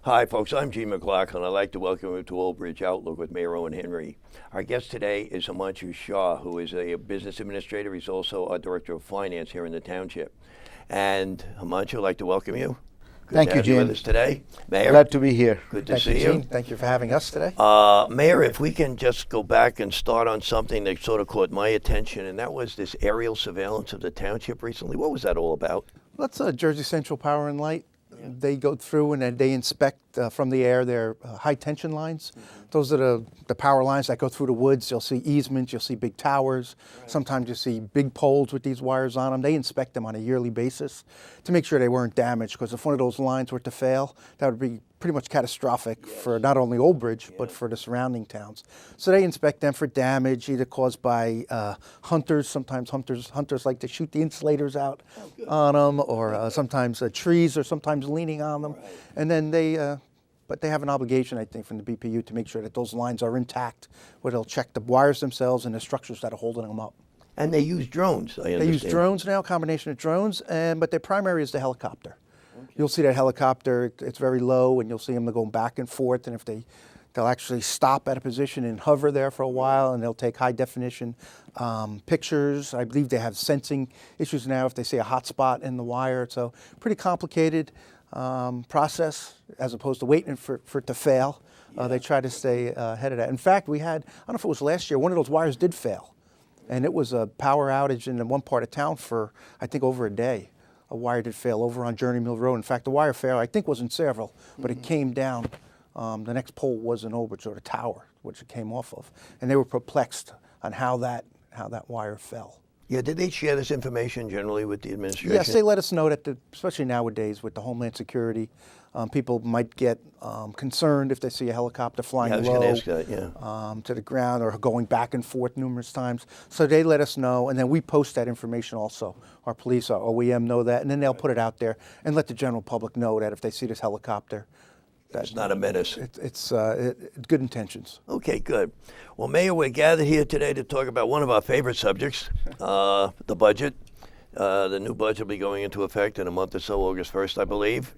Hi, folks. I'm Gene McLaughlin. I'd like to welcome you to Old Bridge Outlook with Mayor Owen Henry. Our guest today is Himanshu Shah, who is a business administrator. He's also our director of finance here in the township. And Himanshu, I'd like to welcome you. Good Thank to you, have you with Gene. us today. Mayor, Glad to be here. good to Thank see you, you. Gene. Thank you for having us today. Mayor, if we can just go back and start on something that sort of caught my attention, and that was this aerial surveillance of the township recently. What was that all about? That's Jersey Central Power and Light. They go through and then they inspect from the air their high tension lines. Those are the power lines that go through the woods. You'll see easements, you'll see big towers. Sometimes you see big poles with these wires on them. They inspect them on a yearly basis to make sure they weren't damaged, because if one of those lines were to fail, that would be pretty much catastrophic for not only Old Bridge, but for the surrounding towns. So they inspect them for damage, either caused by hunters. Sometimes hunters like to shoot the insulators out on them, or sometimes trees, or sometimes leaning on them. And then but they have an obligation, I think, from the BPU to make sure that those lines are intact, where they'll check the wires themselves and the structures that are holding them up. And they use drones, I understand. They use drones now, a combination of drones, but their primary is the helicopter. You'll see that helicopter, it's very low, and you'll see them going back and forth, and if they'll actually stop at a position and hover there for a while, and they'll take high definition pictures. I believe they have sensing issues now if they see a hot spot in the wire. So pretty complicated process, as opposed to waiting for it to fail. They try to stay ahead of that. In fact, we had, I don't know if it was last year, one of those wires did fail. And it was a power outage in one part of town for, I think, over a day. A wire did fail over on Journey Mill Road. In fact, the wire failed, I think, was in Sayreville, but it came down. The next pole was in Old Bridge, or the tower, which it came off of. And they were perplexed on how that wire fell. Yeah, did they share this information generally with the administration? Yes, they let us know that, especially nowadays with the Homeland Security, people might get concerned if they see a helicopter flying I was low going to ask that, yeah. to the ground, or going back and forth numerous times. So they let us know, and then we post that information also. Our police, our OEM know that, and then they'll put it out there and let the general public know that if they see this helicopter, It's not a menace. it's good intentions. Okay, good. Well, Mayor, we're gathered here today to talk about one of our favorite subjects, the budget. The new budget will be going into effect in a month or so, August 1st, I believe.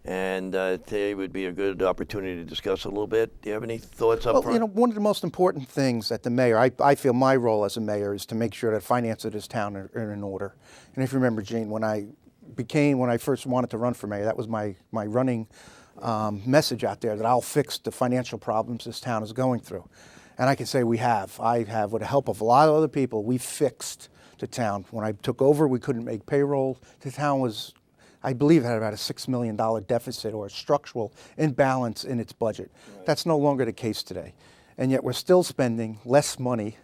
And today would be a good opportunity to discuss a little bit. Do you have any thoughts up front? Well, one of the most important things that the mayor, I feel my role as a mayor is to make sure that finances of this town are in order. And if you remember, Gene, when I first wanted to run for mayor, that was my running message out there, that I'll fix the financial problems this town is going through. And I can say I have, with the help of a lot of other people, we fixed the town. When I took over, we couldn't make payroll. The town was, I believe, had about a $6 million deficit, or a structural imbalance in its budget. Right. That's no longer the case today. And yet we're still spending less money.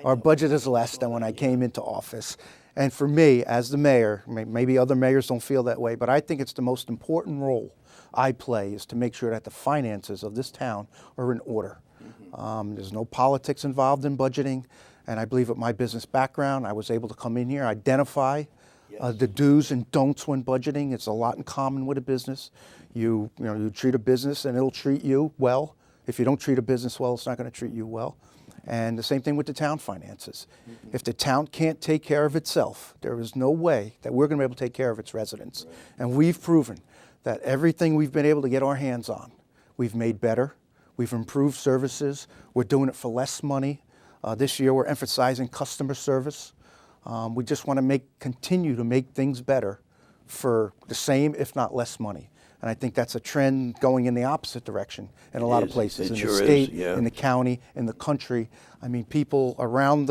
Our budget is less than when I came into office. And for me, as the mayor, maybe other mayors don't feel that way, but I think it's the most important role I play, is to make sure that the finances of this town are in order. There's no politics involved in budgeting, and I believe with my business background, I was able to come in here, identify the do's and don'ts when budgeting. It's a lot in common with a business. You treat a business and it'll treat you well. If you don't treat a business well, it's not going to treat you well. And the same thing with the town finances. If the town can't take care of itself, there is no way that we're going to be able to take care of its residents. Right. And we've proven that everything we've been able to get our hands on, we've made better. We've improved services. We're doing it for less money. This year we're emphasizing customer service. We just want to continue to make things better for the same, if not less money. And I think that's a trend going in the opposite direction in a lot of places, in the state, in the county, in the country. I mean, people around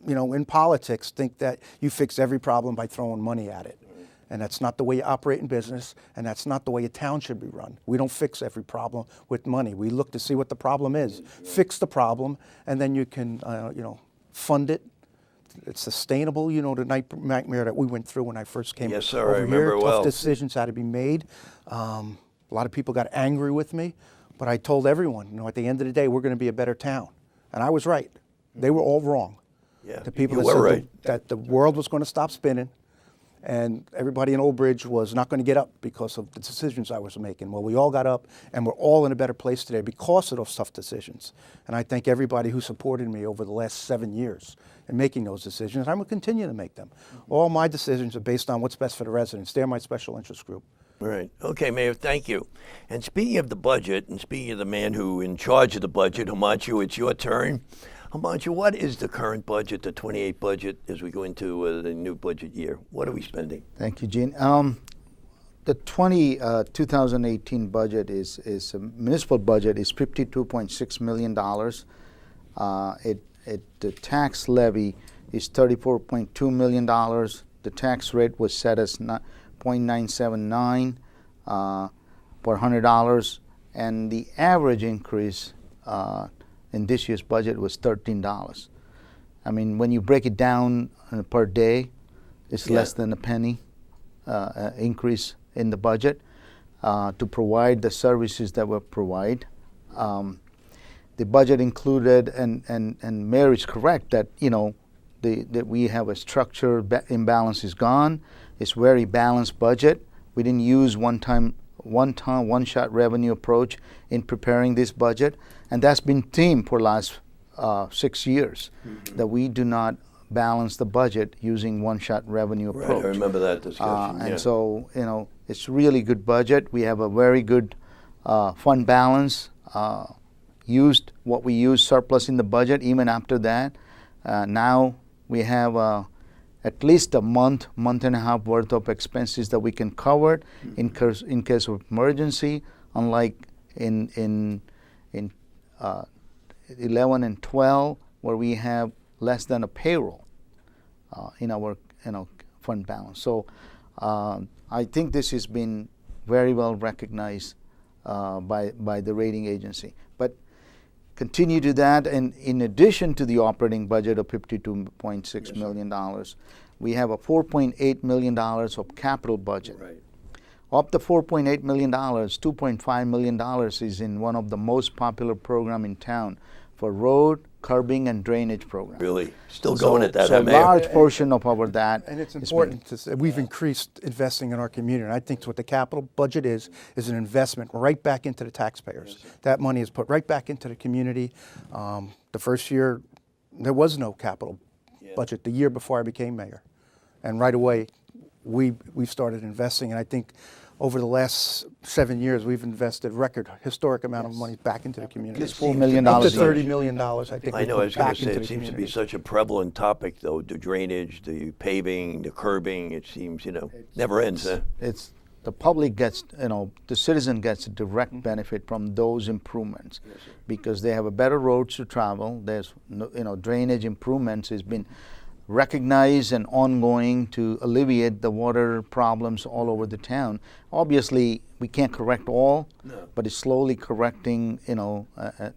in politics think that you fix every problem by throwing money at it. And that's not the way you operate in business, and that's not the way a town should be run. We don't fix every problem with money. We look to see what the problem is, fix the problem, and then you can, fund it. It's sustainable. The nightmare that we went through when I first came yes, sir, over I remember here. well. Tough decisions had to be made. A lot of people got angry with me, but I told everyone, at the end of the day, we're going to be a better town. And I was right. They were all wrong. Yeah, the people you that were said right. that the world was going to stop spinning, and everybody in Old Bridge was not going to get up because of the decisions I was making. Well, we all got up, and we're all in a better place today because of those tough decisions. And I thank everybody who supported me over the last 7 years in making those decisions. I'm going to continue to make them. All my decisions are based on what's best for the residents. They're my special interest group. All right. Okay, Mayor, thank you. And speaking of the budget, and speaking of the man who in charge of the budget, Himanshu, it's your turn. Himanshu, what is the current budget, the 28 budget, as we go into the new budget year? What are we spending? Thank you, Gene. The 2018 budget is municipal budget is $52.6 million. The tax levy is $34.2 million. The tax rate was set as 0.979 per $100, and the average increase in this year's budget was $13. I mean, when you break it down per day, it's less than a penny increase in the budget to provide the services that we provide. The budget included, and Mayor is correct that that we have a structure imbalance is gone. It's very balanced budget. We didn't use one-shot revenue approach in preparing this budget, and that's been theme for last 6 years, that we do not balance the budget using one-shot revenue approach. Right, I remember that discussion. And so, it's really good budget. We have a very good fund balance. Used what we used surplus in the budget. Even after that, now we have at least a month and a half worth of expenses that we can cover in case of emergency. Unlike in 11 and 12, where we have less than a payroll in our fund balance. So I think this has been very well recognized by the rating agency. But continue to that, and in addition to the operating budget of $52.6 million, we have a $4.8 million of capital budget. Right. Of the $4.8 million, $2.5 million is in one of the most popular programs in town for road, curbing, and drainage program. Really? Still going at that, So a Mayor? large portion of our that. And it's is important to say we've increased investing in our community. And I think what the capital budget is an investment right back into the taxpayers. That money is put right back into the community. The first year, there was no capital budget, the year before I became mayor. And right away, we started investing. And I think over the last 7 years, we've invested historic amount of money back into the community. This $4 million Up to a $30 year. million, I think. I we know, put I was going back to say, into it the seems to be community. such a prevalent topic, though, the drainage, the paving, the curbing, it seems, never ends. It's the public gets, the citizen gets a direct benefit from those improvements because they have a better roads to travel. There's, drainage improvements has been recognized and ongoing to alleviate the water problems all over the town. Obviously, we can't correct all, but it's slowly correcting,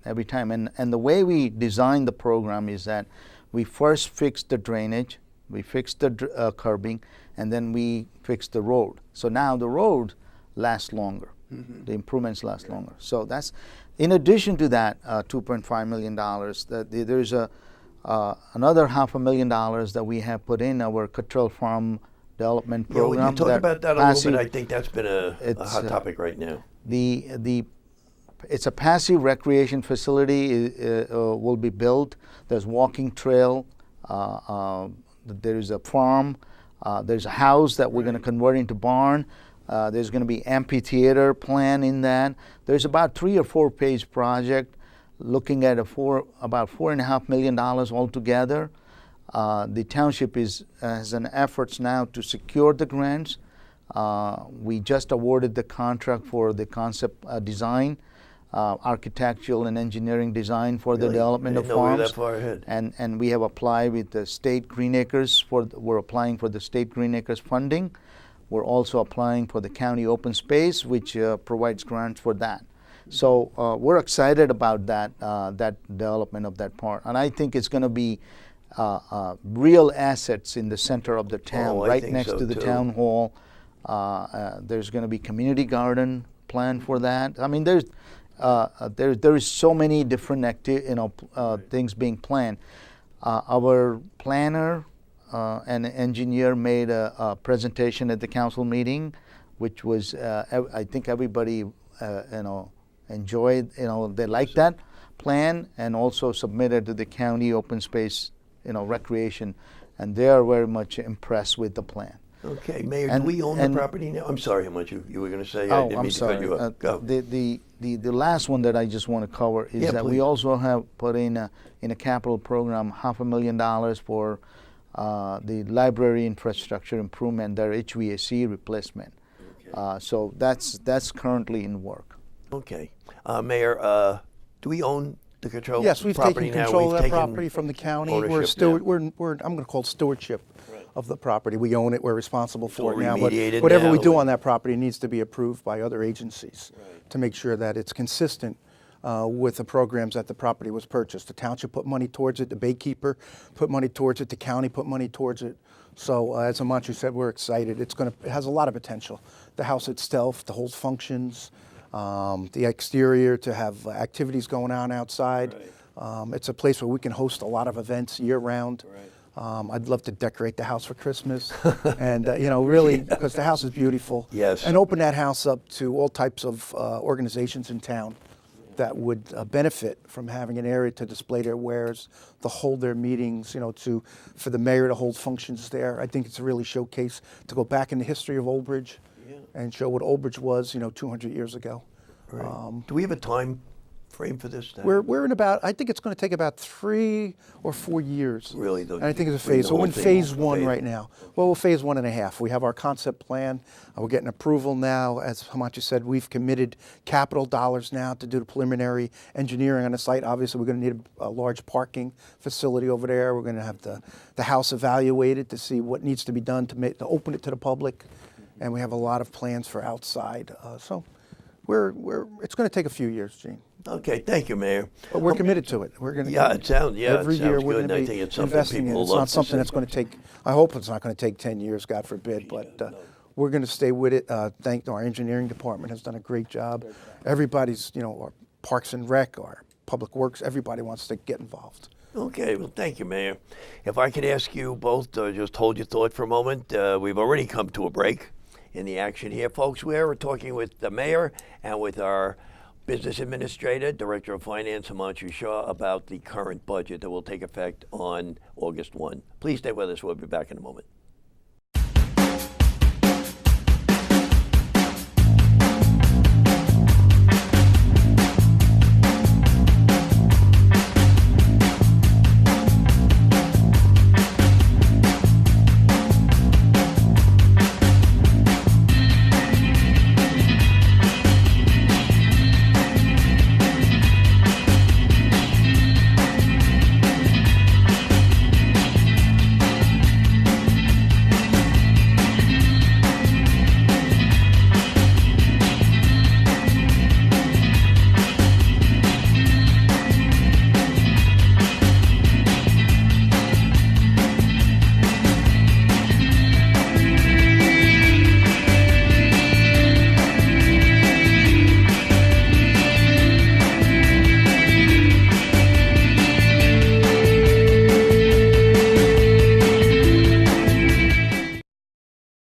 every time. And the way we design the program is that we first fix the drainage, we fix the curbing, and then we fix the road. So now the road lasts longer. The improvements last longer. So that's, in addition to that, $2.5 million, there's another $500,000 that we have put in our Cottrell Farm development program. You talk about that a passive- little bit. I think that's been a hot topic right now. It's a passive recreation facility. Will be built. There's walking trail. There is a farm. There's a house that we're going to convert into barn. There's going to be amphitheater plan in that. There's about 3 or 4 page project looking at about $4.5 million altogether. The township has an efforts now to secure the grants. We just awarded the contract for the concept design, architectural and engineering design for the development of I didn't know we were farms. that far ahead. And we have applied with the state Green Acres we're applying for the state Green Acres funding. We're also applying for the county open space, which provides grants for that. So we're excited about that development of that part, and I think it's going to be real assets in the center of the town, I right think next so, to the too. town hall. There's going to be community garden planned for that. I mean, there is so many different things being planned. Our planner and engineer made a presentation at the council meeting, which was I think everybody enjoyed. They liked that plan, and also submitted to the county open space recreation, and they are very much impressed with the plan. Okay, Mayor, And- do we own and- the property now? I'm sorry, how much you were going to say? I Oh, didn't I'm mean to cut sorry. you off. Go. The last one that I just want to cover is Yeah, that please. we also have put in a capital program $500,000 for the library infrastructure improvement, their HVAC replacement. So that's currently in work. Okay. Mayor, do we own the control Yes, we've property taken now? control We've of that taken property from the county. We're ownership still, now. we're, I'm going to call it stewardship of the property. We own it, we're responsible for all it now. But remediated whatever we now, do and- on that property needs to be approved by other agencies to make sure that it's consistent with the programs that the property was purchased. The township put money towards it, the baykeeper put money towards it, the county put money towards it. So as Amanchu said, we're excited. It has a lot of potential. The house itself, to hold functions, the exterior, to have activities going on outside. It's a place where we can host a lot of events year round. I'd love to decorate the house for Christmas, and really, because the house is beautiful. Yes. And open that house up to all types of organizations in town that would benefit from having an area to display their wares, to hold their meetings, for the mayor to hold functions there. I think it's a really showcase to go back in the history of Old Bridge and show what Old Bridge was, 200 years ago. Right. Do we have a time frame for this? Now? We're in about, I think it's going to take about 3 or 4 years. Really, though, And I think it's a bring phase. the So we're whole in thing phase up. one Phase- right now. Well, we're phase 1.5. We have our concept plan. We're getting approval now. As Hamachi said, we've committed capital dollars now to do the preliminary engineering on the site. Obviously, we're going to need a large parking facility over there. We're going to have the house evaluated to see what needs to be done to open it to the public. And we have a lot of plans for outside. So it's going to take a few years, Gene. Okay, thank you, Mayor. But we're committed to it. We're going to. Yeah, it sounds every year good, we're and going I to think be it's something investing in. people It's love not to something see. that's going to take. I hope it's not going to take 10 years, God forbid. But we're going to stay with it. Thank our engineering department has done a great job. Everybody's, our Parks and Rec, our Public Works, everybody wants to get involved. Okay, well, thank you, Mayor. If I could ask you both to just hold your thought for a moment. We've already come to a break in the action here, folks. We're talking with the mayor and with our business administrator, director of finance, Himanshu Shah, about the current budget that will take effect on August 1. Please stay with us. We'll be back in a moment.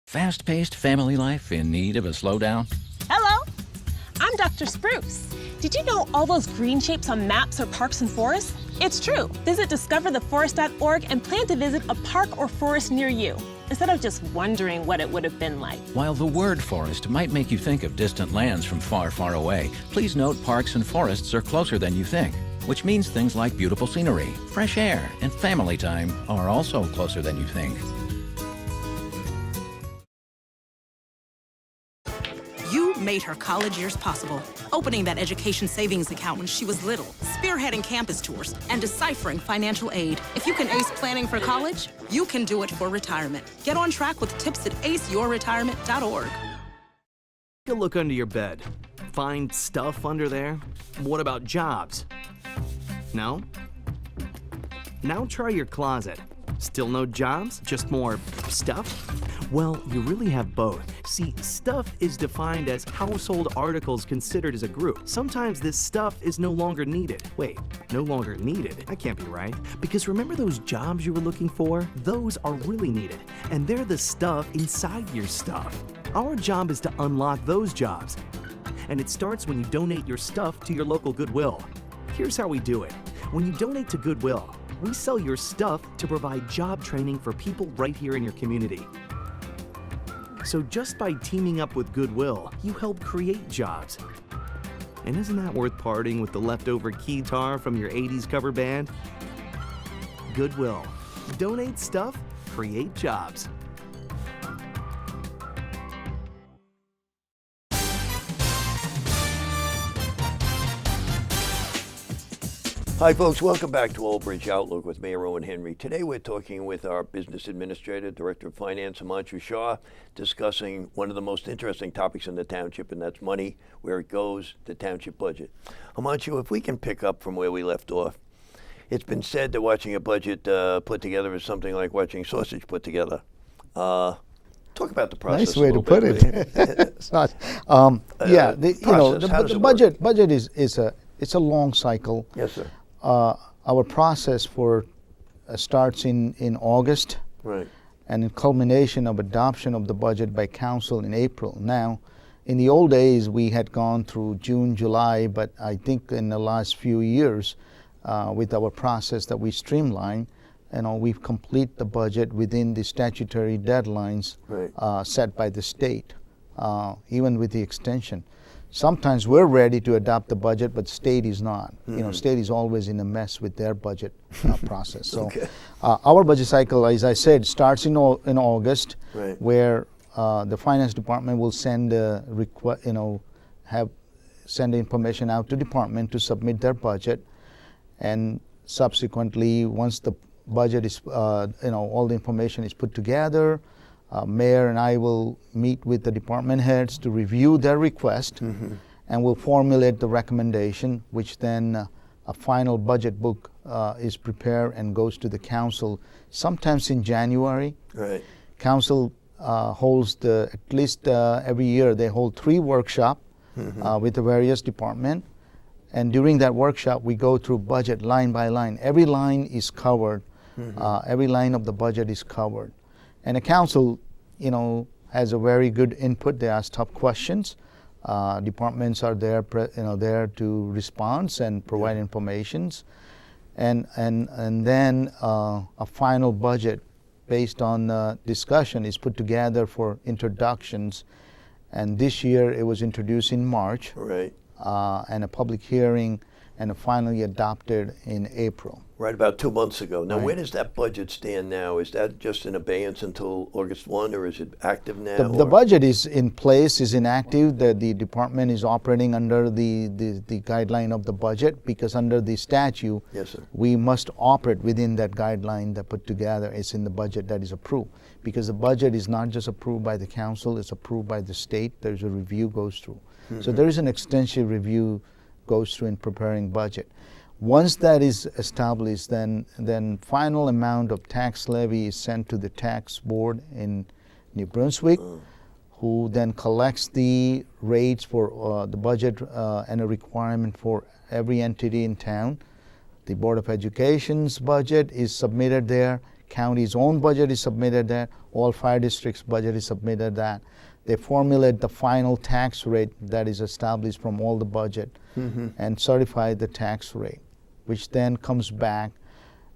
Fast-paced family life in need of a slowdown? Hello, I'm Dr. Spruce. Did you know all those green shapes on maps are parks and forests? It's true. Visit discovertheforest.org and plan to visit a park or forest near you, instead of just wondering what it would have been like. While the word forest might make you think of distant lands from far, far away, please note parks and forests are closer than you think, which means things like beautiful scenery, fresh air, and family time are also closer than you think. You made her college years possible, opening that education savings account when she was little, spearheading campus tours, and deciphering financial aid. If you can ace planning for college, you can do it for retirement. Get on track with tips at aceyourretirement.org. Take a look under your bed. Find stuff under there? What about jobs? No? Now try your closet. Still no jobs? Just more stuff? Well, you really have both. See, stuff is defined as household articles considered as a group. Sometimes this stuff is no longer needed. Wait, no longer needed? That can't be right. Because remember those jobs you were looking for? Those are really needed. And they're the stuff inside your stuff. Our job is to unlock those jobs. And it starts when you donate your stuff to your local Goodwill. Here's how we do it. When you donate to Goodwill, we sell your stuff to provide job training for people right here in your community. So just by teaming up with Goodwill, you help create jobs. And isn't that worth parting with the leftover keytar from your 80s cover band? Goodwill. Donate stuff, create jobs. Hi, folks. Welcome back to Old Bridge Outlook with Mayor Owen Henry. Today we're talking with our business administrator, Director of Finance, Himanshu Shah, discussing one of the most interesting topics in the township, and that's money, where it goes, the township budget. Himanshu, if we can pick up from where we left off, it's been said that watching a budget put together is something like watching sausage put together. Talk about the process. Nice way to put it. It's not. Yeah, the budget is a long cycle. Yes, sir. Our process starts in August, Right. and in culmination of adoption of the budget by council in April. Now, in the old days, we had gone through June, July, but I think in the last few years, with our process that we streamline, we've complete the budget within the statutory deadlines Right. set by the state, even with the extension. Sometimes we're ready to adopt the budget, but state is not. State is always in a mess with their budget process. So our budget cycle, as I said, starts in August, Right. where the finance department will send send information out to department to submit their budget, and subsequently, once the budget is, all the information is put together, Mayor and I will meet with the department heads to review their request, and we'll formulate the recommendation, which then a final budget book is prepared and goes to the council sometimes in January. Right. Council holds at least every year they hold 3 workshops with the various department, and during that workshop we go through budget line by line. Every line is covered. Every line of the budget is covered. And the council, has a very good input. They ask tough questions. Departments are there, there to respond and provide informations, and then a final budget based on discussion is put together for introductions. And this year it was introduced in March, Right. And a public hearing, and finally adopted in April. Right, about 2 months ago. Now, Right. where does that budget stand now? Is that just in abeyance until August 1, or is it active now? The budget is in place, is inactive. The department is operating under the guideline of the budget, because under the statute, Yes, sir. we must operate within that guideline that put together. It's in the budget that is approved, because the budget is not just approved by the council, it's approved by the state. There's a review goes through. So there is an extensive review goes through in preparing budget. Once that is established, then final amount of tax levy is sent to the tax board in New Brunswick, who then collects the rates for the budget and a requirement for every entity in town. The Board of Education's budget is submitted there. County's own budget is submitted there. All fire districts' budget is submitted there. They formulate the final tax rate that is established from all the budget and certify the tax rate, which then comes back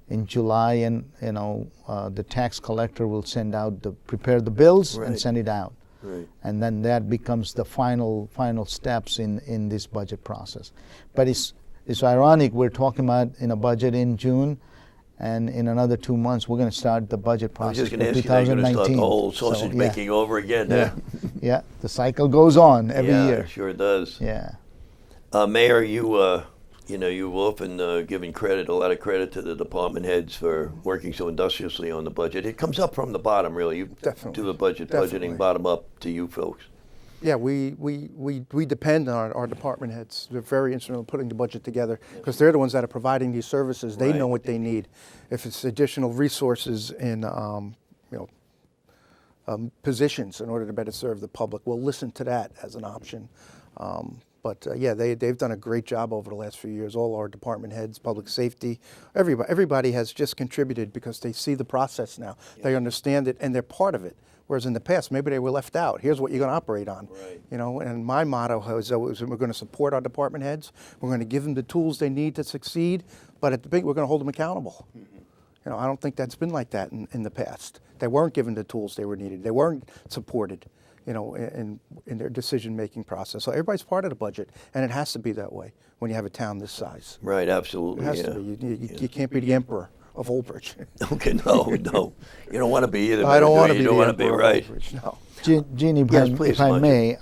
in July, and the tax collector will prepare the bills and Right. send it out. Right. And then that becomes the final steps in this budget process. But it's ironic, we're talking about in a budget in June, and in another 2 months we're going to start the budget I was process just for going to ask you, they're going to start 2019. the whole So, sausage yeah. making over again. Yeah, yeah, the cycle goes on every Yeah, year. it sure does. Yeah. Mayor, you've often given a lot of credit to the department heads for working so industriously on the budget. It comes up from the bottom, really. You Definitely. do the budgeting Definitely. bottom up to you folks. Yeah, we depend on our department heads. They're very instrumental in putting the budget together, because they're the ones that are providing these services. They know Right. what they need. If it's additional resources in positions in order to better serve the public, we'll listen to that as an option. But they've done a great job over the last few years. All our department heads, public safety, everybody has just contributed because they see the process now. They understand it and they're part of it. Whereas in the past, maybe they were left out. Here's what you're going to operate on. Right. And my motto has always been, we're going to support our department heads. We're going to give them the tools they need to succeed. But at the big, we're going to hold them accountable. I don't think that's been like that in the past. They weren't given the tools they were needed. They weren't supported, in their decision-making process. So everybody's part of the budget, and it has to be that way when you have a town this size. Right, absolutely. It has yeah. to be. You can't be the emperor of Old Bridge. Okay, no. You don't want to be either. I don't want to You be don't the want to be emperor right. of Old Bridge. No. Gene, Yes, please, if I Manju. may,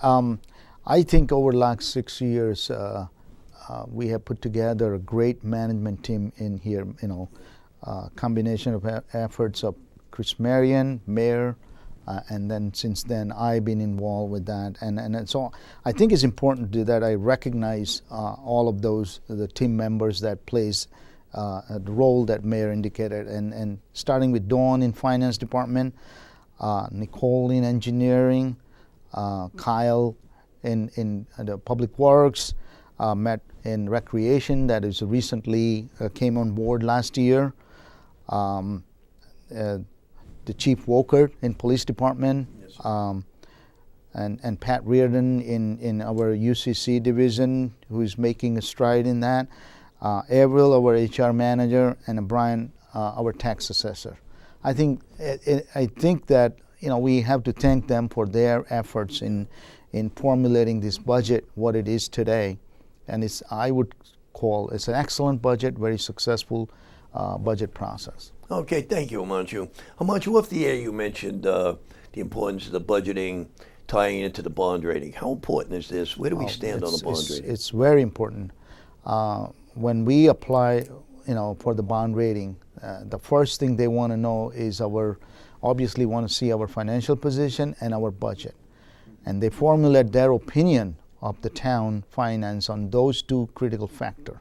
I think over the last 6 years, we have put together a great management team in here. Combination of efforts of Chris Marion, Mayor, and then since then I've been involved with that. And so I think it's important that I recognize all of the team members that plays the role that Mayor indicated, and starting with Dawn in Finance Department, Nicole in Engineering, Kyle in the Public Works, Matt in Recreation that is recently came on board last year, the Chief Walker in Police Department, and Pat Reardon in our UCC division, who is making a stride in that. Avril, our HR manager, and Brian, our tax assessor. I think that we have to thank them for their efforts in formulating this budget, what it is today, and I would call it's an excellent budget, very successful budget process. Okay, thank you, Himanshu. Himanshu, off the air you mentioned the importance of the budgeting tying into the bond rating. How important is this? Where do we stand on the bond rating? It's very important. When we apply, for the bond rating, the first thing they want to know is obviously want to see our financial position and our budget. And they formulate their opinion of the town finance on those two critical factors.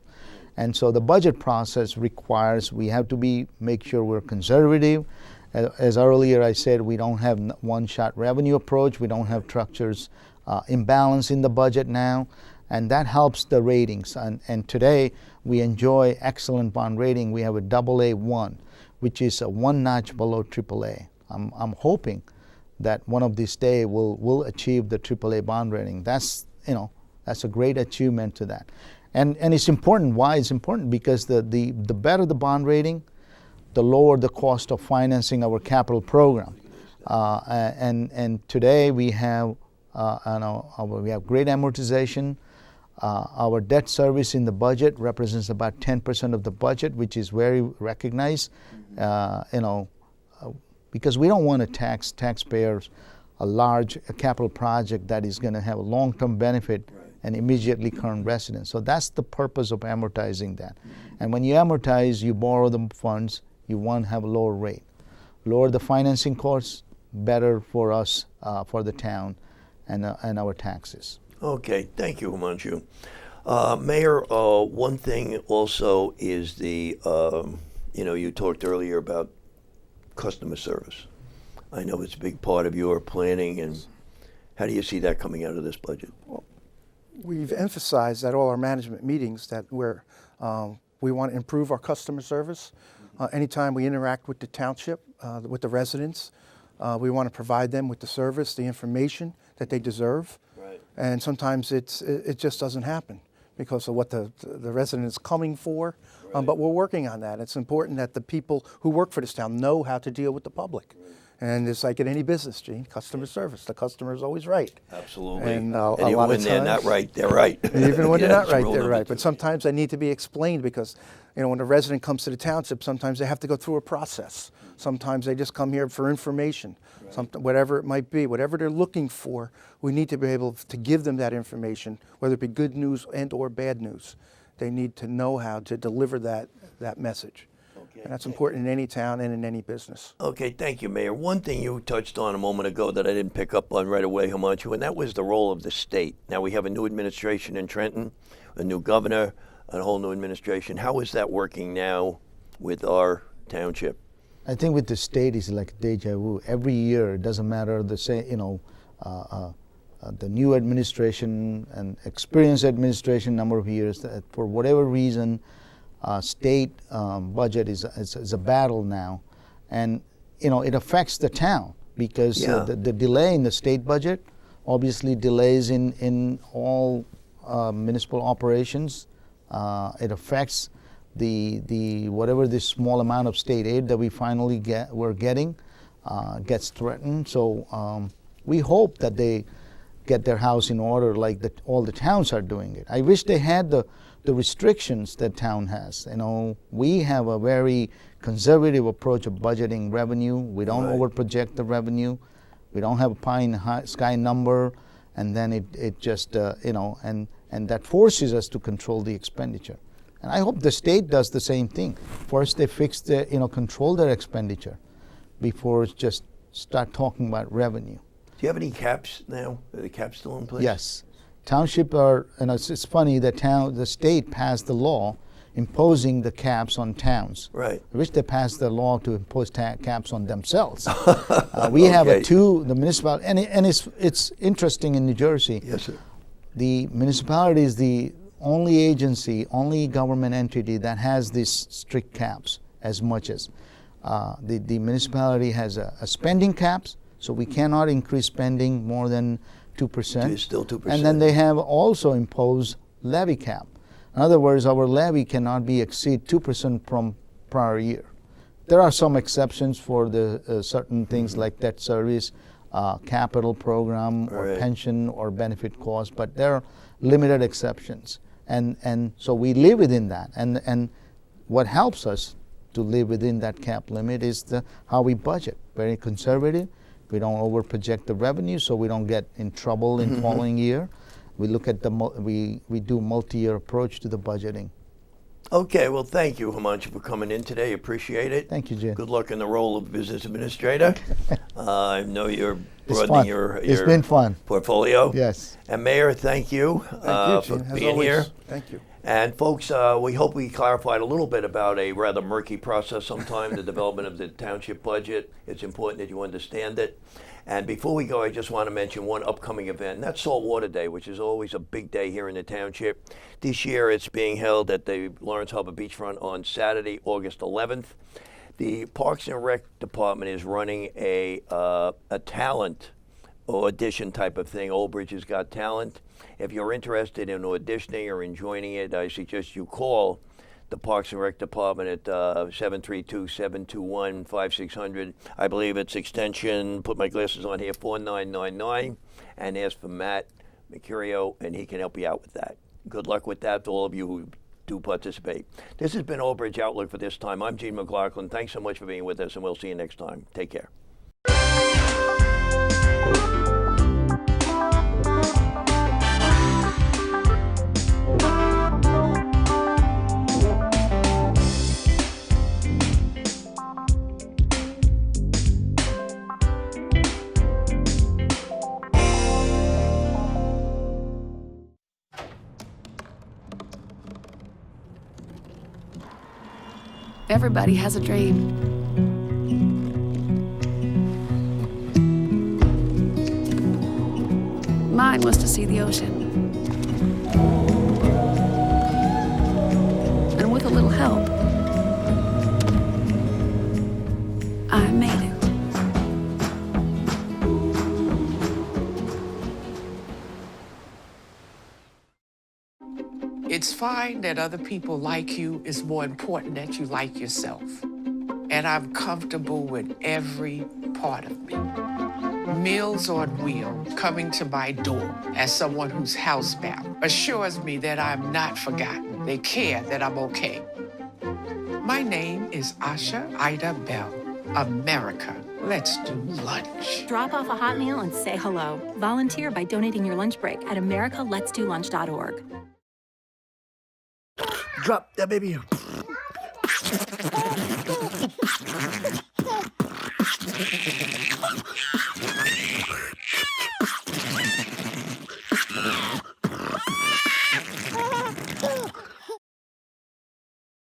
And so the budget process requires we have to make sure we're conservative. As earlier I said, we don't have one-shot revenue approach. We don't have structures imbalance in the budget now, and that helps the ratings. And today we enjoy excellent bond rating. We have a AA1, which is a one notch below AAA. I'm hoping that one of these days we'll achieve the AAA bond rating. That's a great achievement to that. And it's important. Why it's important? Because the better the bond rating, the lower the cost of financing our capital program. And today we have we have great amortization. Our debt service in the budget represents about 10% of the budget, which is very recognized. Because we don't want to tax taxpayers a large capital project that is going to have a long-term benefit and immediately current residents. So that's the purpose of amortizing that. And when you amortize, you borrow the funds, you want to have a lower rate. Lower the financing costs, better for us, for the town, and our taxes. Okay, thank you, Himanshu. Mayor, one thing also is you talked earlier about customer service. I know it's a big part of your planning, and how do you see that coming out of this budget? Well, we've emphasized at all our management meetings that we want to improve our customer service. Anytime we interact with the township, with the residents, we want to provide them with the service, the information that they deserve. Right. And sometimes it just doesn't happen because of what the resident is coming for. Right. But we're working on that. It's important that the people who work for this town know how to deal with the public. Right. And it's like in any business, Gene, customer service. The customer is always right. Absolutely. And even when they're not right, they're right. Even when Yeah, they're not it's right, rule they're number right. But 2. sometimes they need to be explained because, when a resident comes to the township, sometimes they have to go through a process. Sometimes they just come here for information, whatever it might be, whatever they're looking for. We need to be able to give them that information, whether it be good news and or bad news. They need to know how to deliver that message. Okay. And that's important in any town and in any business. Okay, thank you, Mayor. One thing you touched on a moment ago that I didn't pick up on right away, Himanshu, and that was the role of the state. Now we have a new administration in Trenton, a new governor, a whole new administration. How is that working now with our township? I think with the state is like deja vu. Every year, it doesn't matter the new administration and experienced administration number of years. That for whatever reason, state budget is a battle now, and it affects the town because the delay in the state budget obviously delays in all municipal operations. It affects the whatever this small amount of state aid that we finally we're getting gets threatened. So we hope that they get their house in order like all the towns are doing it. I wish they had the restrictions that town has. You know, we have a very conservative approach of budgeting revenue. We don't overproject the revenue. We don't have a pie in the sky number, and then it just you know, and that forces us to control the expenditure. And I hope the state does the same thing. First, they control their expenditure before just start talking about revenue. Do you have any caps now? Are the caps still in place? Yes. Township are, and it's funny that the state passed the law imposing the caps on towns. Right. I wish they passed the law to impose caps on themselves. We have the municipal, and it's interesting in New Jersey. Yes, sir. The municipality is the only government entity that has these strict caps as much as. The municipality has a spending caps, so we cannot increase spending more than 2%. It's still 2%. And then they have also imposed levy cap. In other words, our levy cannot exceed 2% from prior year. There are some exceptions for the certain things like debt service, capital program, or pension or benefit cost, but there are limited exceptions. And so we live within that. And what helps us to live within that cap limit is how we budget. Very conservative. We don't overproject the revenue, so we don't get in trouble in following year. We look at we do multi-year approach to the budgeting. Okay, well, thank you, Himanshu, for coming in today. Appreciate it. Thank you, Jim. Good luck in the role of business administrator. I know you're It's broadening fun. your It's been fun. portfolio. Yes. And Mayor, thank you, Thank for you, Gene. As being always, here. Thank you. And folks, we hope we clarified a little bit about a rather murky process sometime, the development of the township budget. It's important that you understand it. And before we go, I just want to mention one upcoming event, and that's Saltwater Day, which is always a big day here in the township. This year it's being held at the Lawrence Harbor Beachfront on Saturday, August 11th. The Parks and Rec Department is running a talent audition type of thing. Old Bridge has Got Talent. If you're interested in auditioning or in joining it, I suggest you call the Parks and Rec Department at 732-721-5600. I believe it's extension, put my glasses on here, 4999, and ask for Matt Mercurio, and he can help you out with that. Good luck with that to all of you who do participate. This has been Old Bridge Outlook for this time. I'm Gene McLaughlin. Thanks so much for being with us, and we'll see you next time. Take care. Everybody has a dream. Mine was to see the ocean. And with a little help, I made it. It's fine that other people like you. It's more important that you like yourself. And I'm comfortable with every part of me. Meals on Wheels coming to my door as someone who's housebound assures me that I'm not forgotten. They care that I'm okay. My name is Asha Ida Bell. America, let's do lunch. Drop off a hot meal and say hello. Volunteer by donating your lunch break at americaletsdolunch.org. Drop that baby.